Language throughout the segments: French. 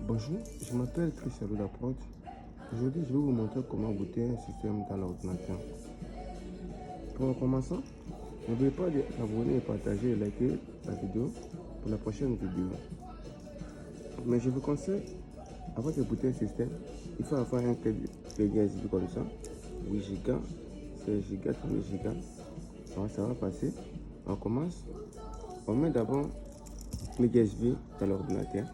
Bonjour, je m'appelle Christian Laprode. Aujourd'hui, je vais vous montrer comment booter un système dans l'ordinateur. Pour commencer, n'oubliez pas de vous abonner, partager et liker la vidéo pour la prochaine vidéo. Mais je vous conseille, avant de booter un système, il faut avoir un clé USB comme ça, 8 Go, 16 Go, 32 Go. Alors ça va passer. On commence. On met d'abord le USB dans l'ordinateur.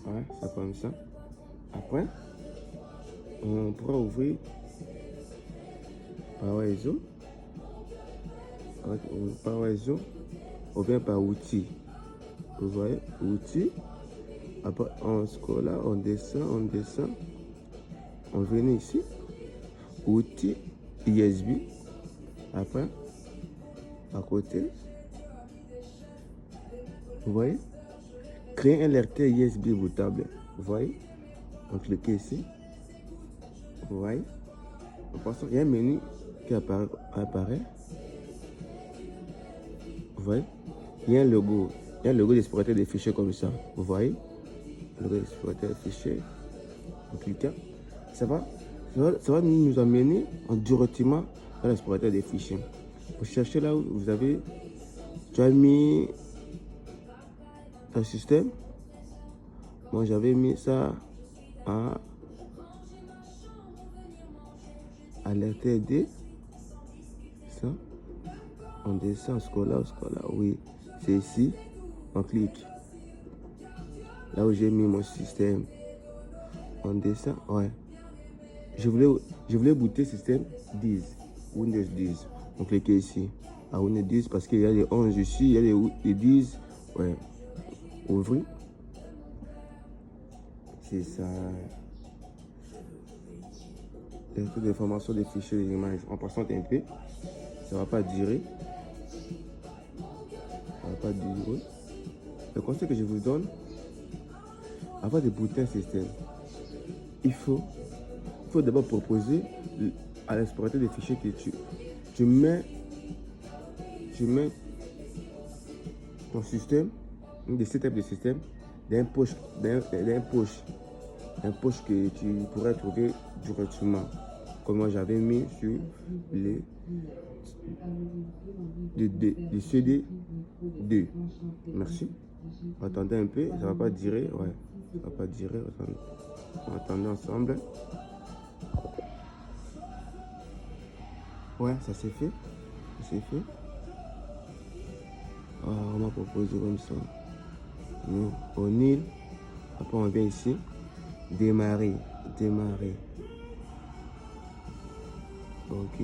Ouais, ça comme ça. Après, on pourra ouvrir par réseau, ou bien par outil. Vous voyez, outil. Après, on scrolle là, on descend. On vient ici, outil USB. Après, à côté, vous voyez, créer un lecteur USB bootable. Vous voyez, on clique ici. Vous voyez, en passant, il y a un menu qui apparaît. Vous voyez, il y a un logo. Il y a un logo d'explorateur des fichiers comme ça. Vous voyez, le logo d'explorateur des fichiers. En cliquant, ça va nous amener directement dans l'explorateur des fichiers. Vous cherchez là où vous avez déjà mis un système. Moi, j'avais mis ça à LTD. Ça, on descend, on scroll là. Oui, c'est ici. On clique. Là où j'ai mis mon système. On descend, ouais. Je voulais booter système 10, Windows 10. On clique ici, à Windows 10 parce qu'il y a les 11 ici, il y a les 10. Ouais, ouvrir. C'est ça. Il y a toutes les informations des fichiers des images. En passant un peu, ça va pas durer. Le conseil que je vous donne, avant de booter un système, il faut d'abord proposer à l'explorateur des fichiers que tu mets ton système, des setups de système, d'un poche que tu pourrais trouver directement. Comme moi j'avais mis sur les CD 2. Merci. Attendez un peu, ça va pas durer, ouais. Ça va pas durer. Attendez ensemble. Ouais, ça s'est fait. On m'a proposé comme ça. On île. Après on vient ici. Démarrer. Ok.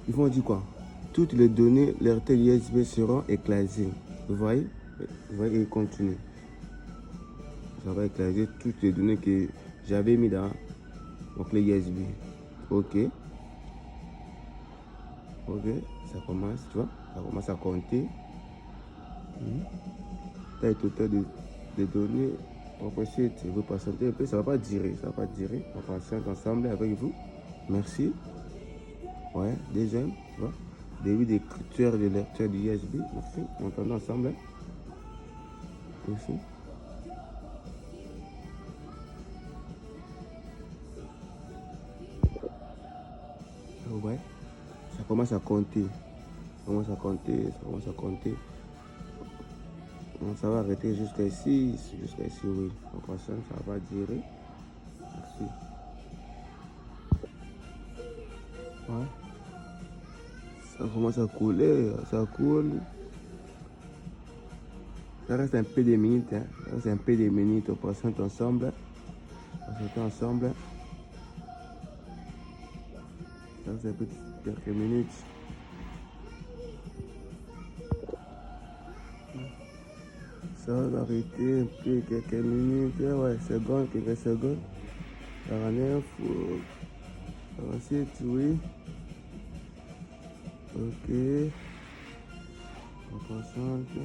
Ils vont dire quoi? Toutes les données, leurs USB seront écrasées. Vous voyez, et continue. Ça va écraser toutes les données que j'avais mis dans mon clé USB. Ok, ça commence, tu vois, ça commence à compter. Là, le total de données. Ensuite, vous patientez un peu, ça va pas durer. On patiente ensemble avec vous. Merci. Ouais, deuxième, tu vois. Début d'écriture de lecteur du USB. Merci. On entend ensemble. Merci. Ouais, ça commence à compter. Bon, ça va arrêter jusqu'à ici, oui. En passant, ça va durer. Merci. Ouais. Ça commence à couler, ça coule. Ça reste un peu de minutes, hein. On patiente ensemble. Ça reste un peu quelques minutes. Ça va arrêter un peu quelques minutes. Ouais, quelques secondes. 49 ou 47, oui. Ok. On concentre.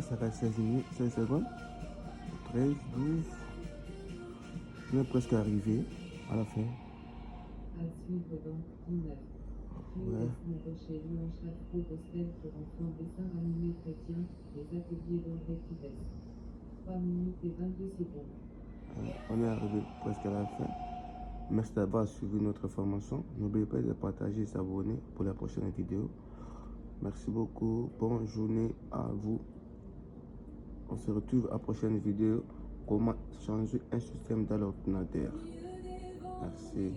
fois, ça reste 16 minutes, 16 secondes. 13, 12. On est presque arrivé à la fin. À suivre donc 19. Ouais. Chez Louange Afro Gospel pour enfants, dessins animés chrétiens, les ateliers d'André Pires. 3 minutes et 22 secondes. On est arrivé presque à la fin. Merci d'avoir suivi notre formation. N'oubliez pas de partager et de s'abonner pour la prochaine vidéo. Merci beaucoup. Bonne journée à vous. On se retrouve à la prochaine vidéo. Comment changer un système dans l'ordinateur. Merci.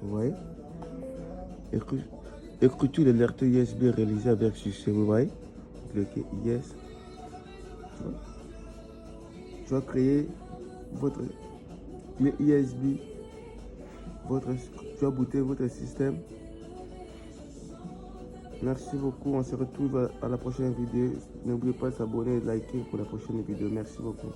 Vous voyez, écriture de l'alerte USB réalisée avec succès. Vous voyez, cliquez Yes. Tu vas créer votre clé USB, tu vas booter votre système. Merci beaucoup. On se retrouve à la prochaine vidéo. N'oubliez pas de s'abonner et de liker pour la prochaine vidéo. Merci beaucoup.